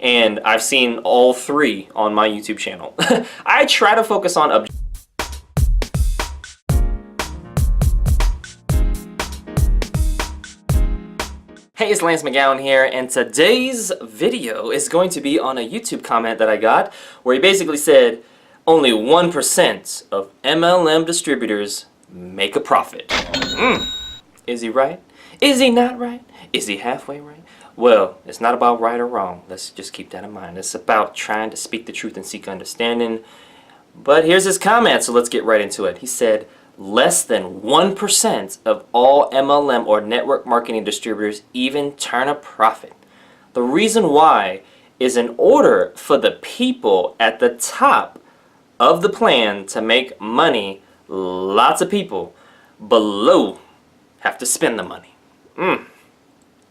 and I've seen all 3 on my YouTube channel. I try to focus on Hey, it's Lance McGowan here, and today's video is going to be on a YouTube comment that I got where he basically said only 1% of MLM distributors make a profit. Is he right? Is he not right? Is he halfway right? Well, it's not about right or wrong. Let's just keep that in mind. It's about trying to speak the truth and seek understanding. But here's his comment, so let's get right into it. He said, less than 1% of all MLM or network marketing distributors even turn a profit. The reason why is in order for the people at the top of the plan to make money, lots of people below have to spend the money.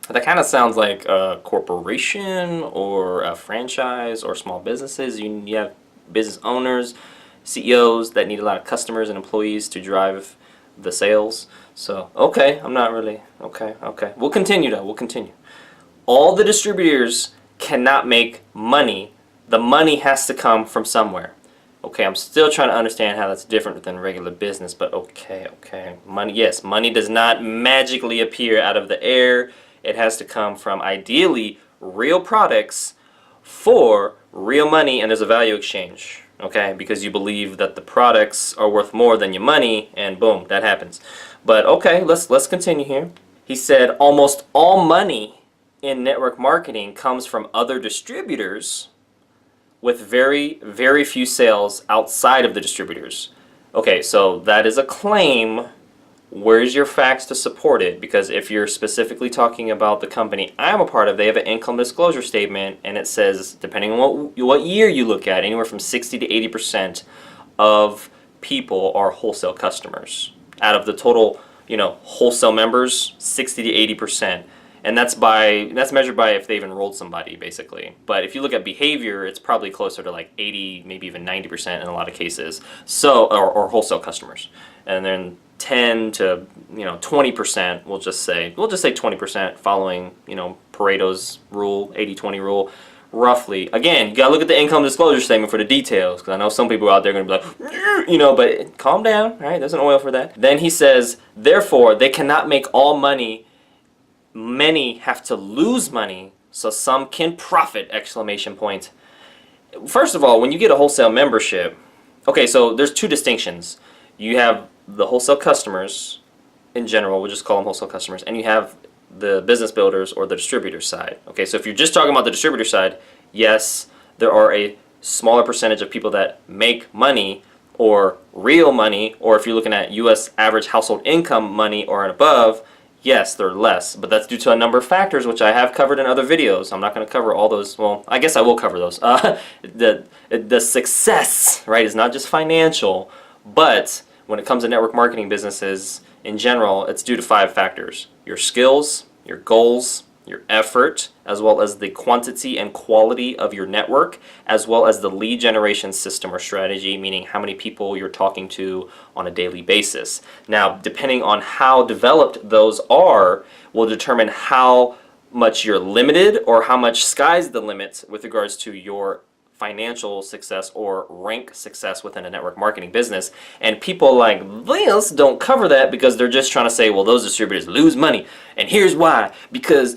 That kind of sounds like a corporation or a franchise or small businesses. You have business owners, CEOs that need a lot of customers and employees to drive the sales. So, okay, I'm not really, okay. We'll continue though, we'll continue. All the distributors cannot make money. The money has to come from somewhere. Okay, I'm still trying to understand how that's different than regular business, but okay. Money, yes, money does not magically appear out of the air. It has to come from ideally real products for real money, and there's a value exchange. Okay, because you believe that the products are worth more than your money, and boom, that happens. But okay, let's continue here. He said almost all money in network marketing comes from other distributors with very, very few sales outside of the distributors. Okay, so that is a claim. Where's your facts to support it? Because if you're specifically talking about the company I'm a part of, they have an income disclosure statement, and it says, depending on what year you look at, anywhere from 60 to 80% of people are wholesale customers. Out of the total, wholesale members, 60 to 80%. And that's measured by if they've enrolled somebody, basically. But if you look at behavior, it's probably closer to like 80, maybe even 90% in a lot of cases. So, or wholesale customers. And then 10 to 20%, we'll just say 20%, following Pareto's rule, 80-20 rule, roughly. Again, you gotta look at the income disclosure statement for the details, because I know some people out there are gonna be like, but calm down, right? There's an oil for that. Then he says, therefore, they cannot make all money. Many have to lose money, so some can profit! Exclamation point. First of all, when you get a wholesale membership, okay, so there's 2 distinctions. You have the wholesale customers in general, we'll just call them wholesale customers, and you have the business builders or the distributor side. Okay, so if you're just talking about the distributor side, yes, there are a smaller percentage of people that make money or real money, or if you're looking at US average household income money or and above, yes, they're less, but that's due to a number of factors which I have covered in other videos. I'm not going to cover all those. Well, I guess I will cover those. The success, right, is not just financial, but when it comes to network marketing businesses in general, it's due to 5 factors: your skills, your goals, your effort, as well as the quantity and quality of your network, as well as the lead generation system or strategy, meaning how many people you're talking to on a daily basis. Now, depending on how developed those are, will determine how much you're limited or how much sky's the limit with regards to your financial success or rank success within a network marketing business. And people like this don't cover that because they're just trying to say, well, those distributors lose money, and here's why: because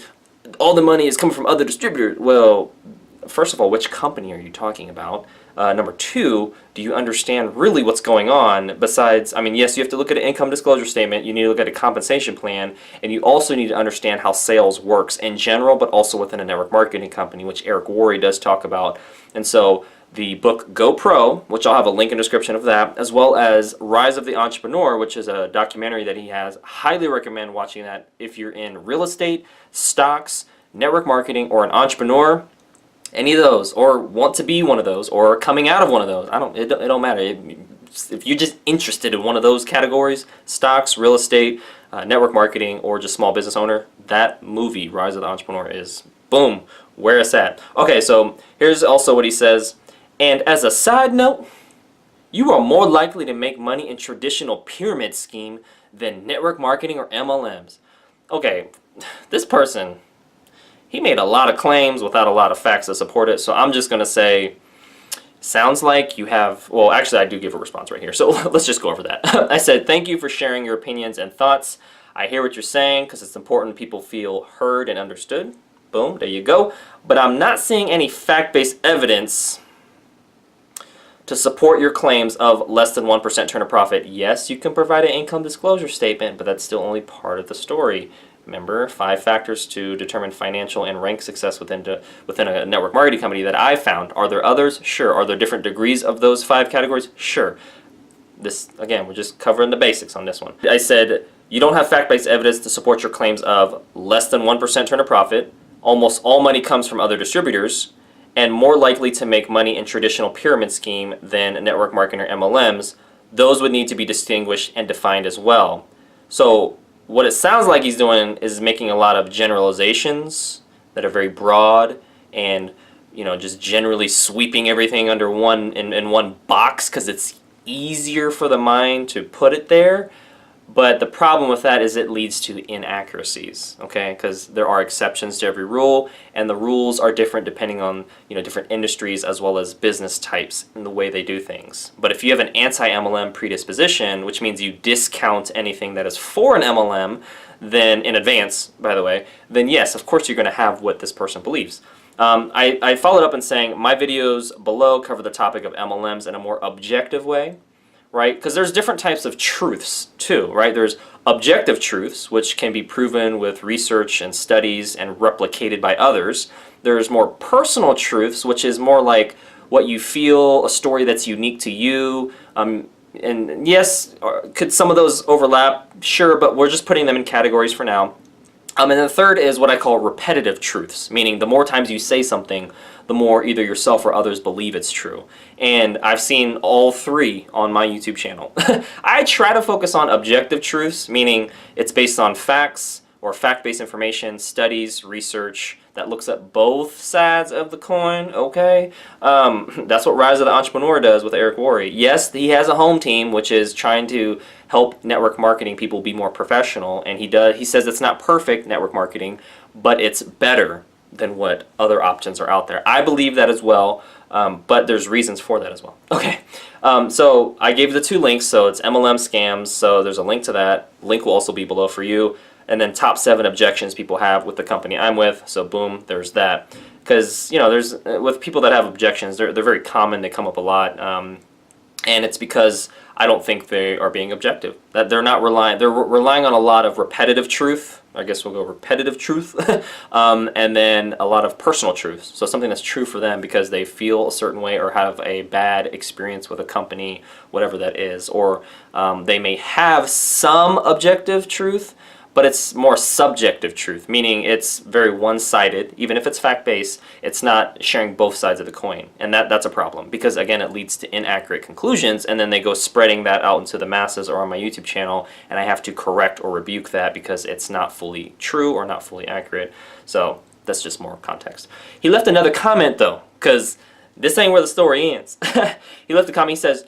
all the money is coming from other distributors. Well, first of all, which company are you talking about? Number 2, do you understand really what's going on? Besides, I mean, yes, you have to look at an income disclosure statement, you need to look at a compensation plan, and you also need to understand how sales works in general, but also within a network marketing company, which Eric Worre does talk about. And so the book Go Pro, which I'll have a link in the description of that, as well as Rise of the Entrepreneur, which is a documentary that he has. Highly recommend watching that if you're in real estate, stocks, network marketing, or an entrepreneur. Any of those, or want to be one of those, or coming out of one of those. It don't matter. If you're just interested in one of those categories, stocks, real estate, network marketing, or just small business owner, that movie, Rise of the Entrepreneur, is boom, where it's at. Okay, so here's also what he says. And as a side note, you are more likely to make money in traditional pyramid scheme than network marketing or MLMs. Okay, this person, he made a lot of claims without a lot of facts to support it. So I'm just going to say, sounds like you have, well, actually I do give a response right here. So let's just go over that. I said, thank you for sharing your opinions and thoughts. I hear what you're saying because it's important people feel heard and understood. Boom, there you go. But I'm not seeing any fact-based evidence to support your claims of less than 1% turn a profit. Yes, you can provide an income disclosure statement, but that's still only part of the story. Remember, 5 factors to determine financial and rank success within a network marketing company that I found. Are there others? Sure. Are there different degrees of those 5 categories? Sure. This, again, we're just covering the basics on this one. I said, you don't have fact-based evidence to support your claims of less than 1% turn a profit. Almost all money comes from other distributors, and more likely to make money in traditional pyramid scheme than network marketing or MLMs. Those would need to be distinguished and defined as well. So what it sounds like he's doing is making a lot of generalizations that are very broad and, you know, just generally sweeping everything under one in one box because it's easier for the mind to put it there. But the problem with that is it leads to inaccuracies, okay? Because there are exceptions to every rule, and the rules are different depending on, you know, different industries as well as business types and the way they do things. But if you have an anti-MLM predisposition, which means you discount anything that is for an MLM, then in advance, by the way, then yes, of course you're going to have what this person believes. I followed up in saying my videos below cover the topic of MLMs in a more objective way. Right? Because there's different types of truths too, right? There's objective truths, which can be proven with research and studies and replicated by others. There's more personal truths, which is more like what you feel, a story that's unique to you. And yes, could some of those overlap? Sure, but we're just putting them in categories for now. And then the third is what I call repetitive truths, meaning the more times you say something, the more either yourself or others believe it's true. And I've seen all 3 on my YouTube channel. I try to focus on objective truths, meaning it's based on facts or fact-based information, studies, research that looks at both sides of the coin, okay? That's what Rise of the Entrepreneur does with Eric Worre. Yes, he has a home team, which is trying to help network marketing people be more professional, and he says it's not perfect network marketing, but it's better than what other options are out there. I believe that as well, but there's reasons for that as well. Okay, so I gave the 2 links, so it's MLM scams, so there's a link to that. Link will also be below for you. And then top 7 objections people have with the company I'm with, so boom, there's that. Because, you know, there's, with people that have objections, they're very common, they come up a lot, and it's because I don't think they are being objective. That they're relying on a lot of repetitive truth. I guess we'll go repetitive truth, and then a lot of personal truth. So something that's true for them because they feel a certain way or have a bad experience with a company, whatever that is. Or they may have some objective truth, but it's more subjective truth, meaning it's very one-sided. Even if it's fact-based, it's not sharing both sides of the coin. And that's a problem because, again, it leads to inaccurate conclusions, and then they go spreading that out into the masses or on my YouTube channel, and I have to correct or rebuke that because it's not fully true or not fully accurate. So that's just more context. He left another comment, though, because this ain't where the story ends. He left a comment, he says,